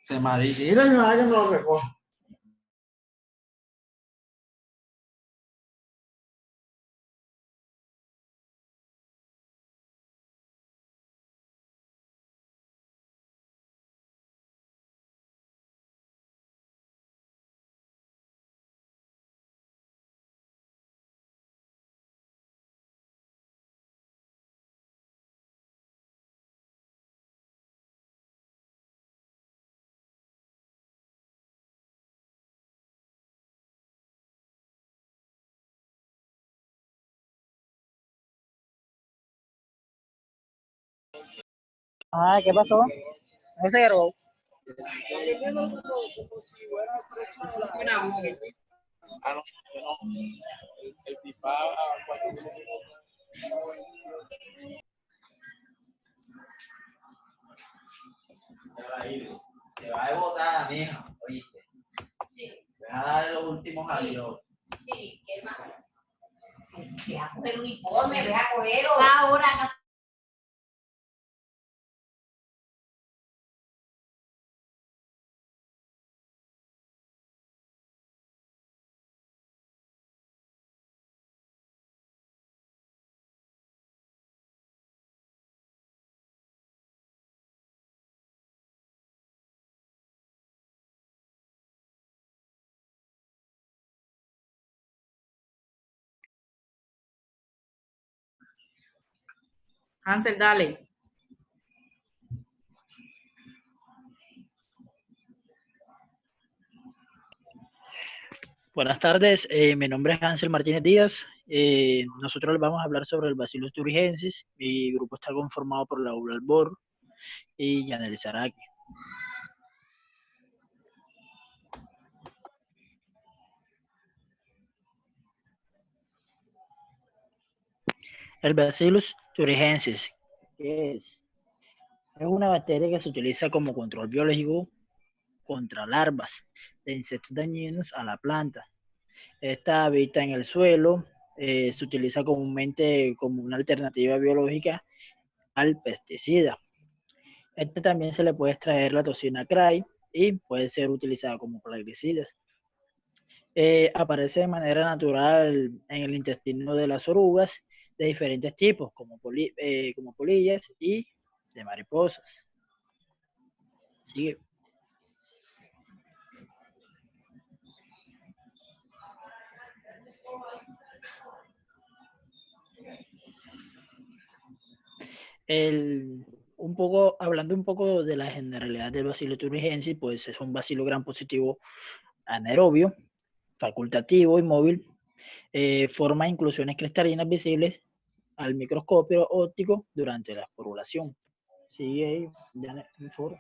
Se marica. Y la misma que me lo recoge. Ah, ¿qué pasó? No se grabó. El FIFA, Se va a votar, mija, oíste. Sí. Voy a darle los últimos adiós. Sí, ¿qué más? Sí, ve a coger el uniforme, ve a cogerlo. Ahora, Hansel, dale. Buenas tardes, mi nombre es Hansel Martínez Díaz. Nosotros les vamos a hablar sobre el Bacillus thuringiensis. Mi grupo está conformado por Laura Albor y Yanel Zaraki. El Bacillus thuringiensis, ¿qué es? Es una bacteria que se utiliza como control biológico contra larvas de insectos dañinos a la planta. Esta habita en el suelo, se utiliza comúnmente como una alternativa biológica al pesticida. Este también se le puede extraer la toxina CRAI y puede ser utilizada como plaguicidas. Aparece de manera natural en el intestino de las orugas de diferentes tipos, como polillas y de mariposas. Sigue. Hablando un poco de la generalidad del Bacillus thuringiensis, pues es un bacilo gram positivo anaerobio, facultativo y móvil, forma inclusiones cristalinas visibles al microscopio óptico durante la esporulación. Sigue ahí, ya en foro.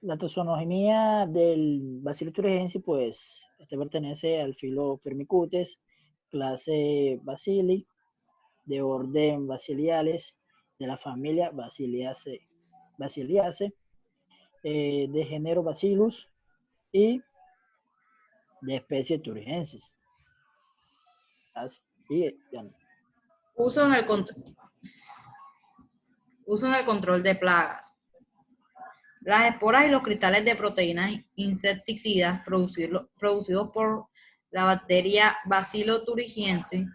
La taxonomía del Bacillus thuringiensis, pues, este pertenece al filo Firmicutes, clase Bacilli, de orden Bacilliales, de la familia Bacilliaceae, de género Bacillus y de especie thuringiensis. Así, ya no. Uso en el control de plagas. Las esporas y los cristales de proteínas insecticidas producidos por la bacteria Bacillus thuringiensis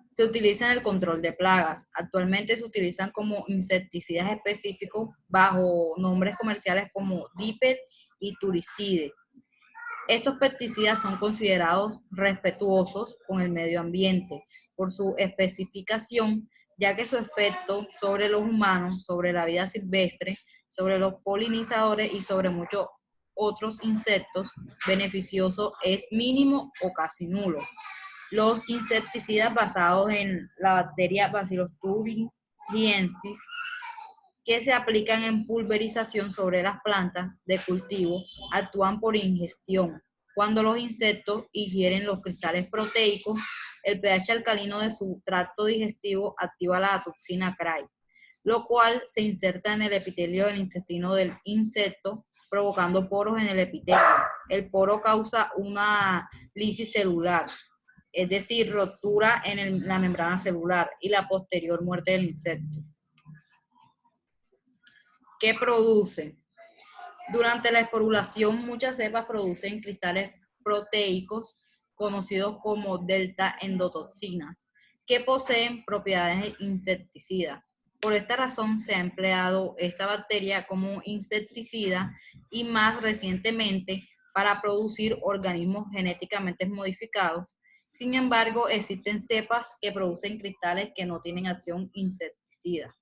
se utilizan en el control de plagas. Actualmente se utilizan como insecticidas específicos bajo nombres comerciales como Diped y Turicide. Estos pesticidas son considerados respetuosos con el medio ambiente por su especificación, ya que su efecto sobre los humanos, sobre la vida silvestre, sobre los polinizadores y sobre muchos otros insectos beneficiosos es mínimo o casi nulo. Los insecticidas basados en la bacteria Bacillus thuringiensis que se aplican en pulverización sobre las plantas de cultivo actúan por ingestión. Cuando los insectos ingieren los cristales proteicos, el pH alcalino de su tracto digestivo activa la toxina CRAI, lo cual se inserta en el epitelio del intestino del insecto, provocando poros en el epitelio. El poro causa una lisis celular. es decir, ruptura en la membrana celular y la posterior muerte del insecto. ¿Qué produce? Durante la esporulación, muchas cepas producen cristales proteicos conocidos como delta endotoxinas, que poseen propiedades insecticidas. Por esta razón se ha empleado esta bacteria como insecticida y más recientemente para producir organismos genéticamente modificados. Sin embargo, existen cepas que producen cristales que no tienen acción insecticida.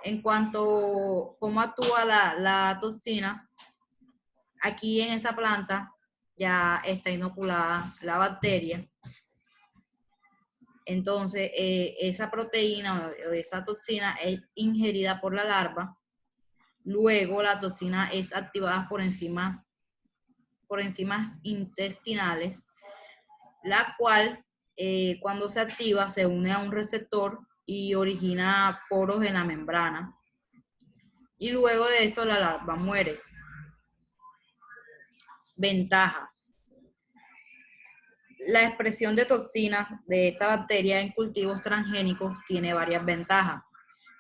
En cuanto a cómo actúa la toxina, aquí en esta planta ya está inoculada la bacteria. Entonces, esa proteína o esa toxina es ingerida por la larva. Luego, la toxina es activada por enzimas intestinales, la cual, cuando se activa, se une a un receptor y origina poros en la membrana. Y luego de esto, la larva muere. Ventajas. La expresión de toxinas de esta bacteria en cultivos transgénicos tiene varias ventajas.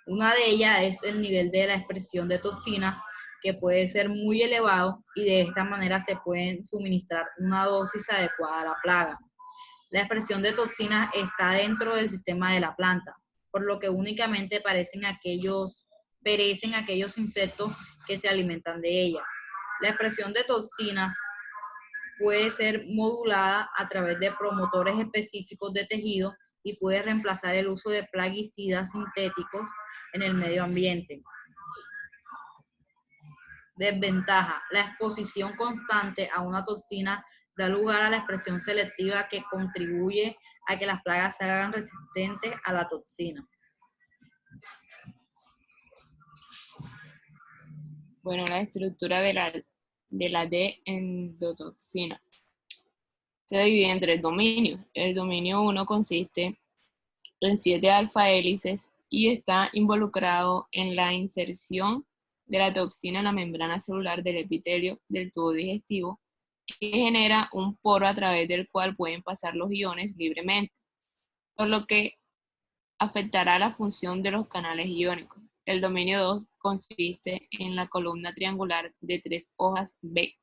Una de ellas es el nivel de la expresión de toxinas, que puede ser muy elevado y de esta manera se pueden suministrar una dosis adecuada a la plaga. La expresión de toxinas está dentro del sistema de la planta, por lo que únicamente perecen aquellos insectos que se alimentan de ella. La expresión de toxinas puede ser modulada a través de promotores específicos de tejido y puede reemplazar el uso de plaguicidas sintéticos en el medio ambiente. Desventaja. La exposición constante a una toxina da lugar a la expresión selectiva que contribuye a que las plagas se hagan resistentes a la toxina. Bueno, la estructura de la D-endotoxina se divide en 3 dominios. El dominio 1 consiste en 7 alfa-hélices y está involucrado en la inserción de la toxina en la membrana celular del epitelio del tubo digestivo, que genera un poro a través del cual pueden pasar los iones libremente, por lo que afectará la función de los canales iónicos. El dominio 2 consiste en la columna triangular de 3 hojas B.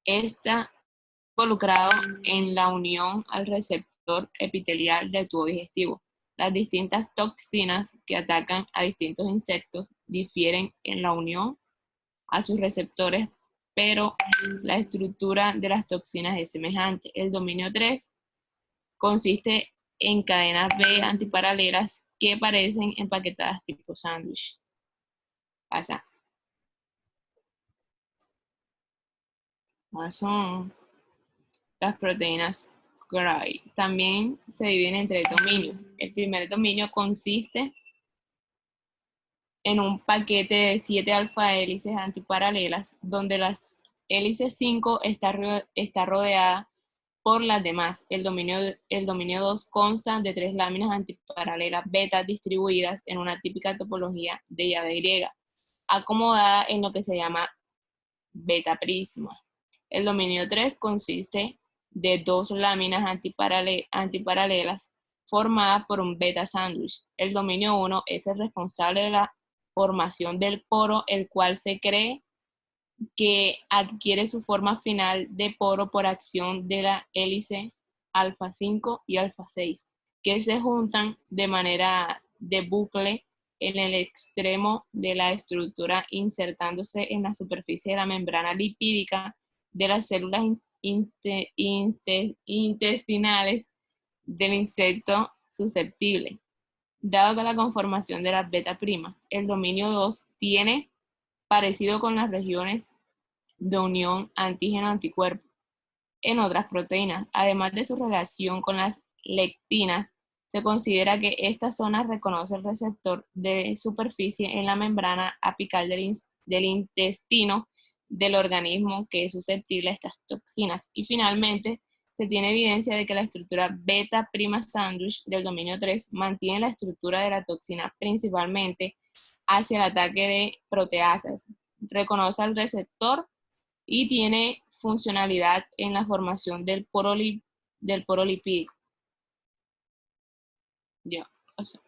Está involucrado en la unión al receptor epitelial del tubo digestivo. Las distintas toxinas que atacan a distintos insectos difieren en la unión a sus receptores, pero la estructura de las toxinas es semejante. El dominio 3 consiste en cadenas B antiparalelas que parecen empaquetadas tipo sándwich. Pasa. Son las proteínas Cry. También se dividen en 3 dominios. El primer dominio consiste en un paquete de 7 alfa-hélices antiparalelas, donde las hélices 5 está rodeada por las demás. El dominio 2 consta de 3 láminas antiparalelas beta distribuidas en una típica topología de llave griega, acomodada en lo que se llama beta prisma. El dominio 3 consiste de 2 láminas antiparalelas formadas por un beta sándwich. El dominio 1 es el responsable de la formación del poro, el cual se cree que adquiere su forma final de poro por acción de la hélice alfa 5 y alfa 6, que se juntan de manera de bucle en el extremo de la estructura, insertándose en la superficie de la membrana lipídica de las células intestinales del insecto susceptible. Dado que la conformación de las beta primas, el dominio 2 tiene parecido con las regiones de unión antígeno-anticuerpo en otras proteínas. Además de su relación con las lectinas, se considera que esta zona reconoce el receptor de superficie en la membrana apical del intestino del organismo que es susceptible a estas toxinas. Y finalmente, se tiene evidencia de que la estructura beta prima sándwich del dominio 3 mantiene la estructura de la toxina principalmente hacia el ataque de proteasas, reconoce al receptor y tiene funcionalidad en la formación del poro del poro lipídico. Ya, o sea,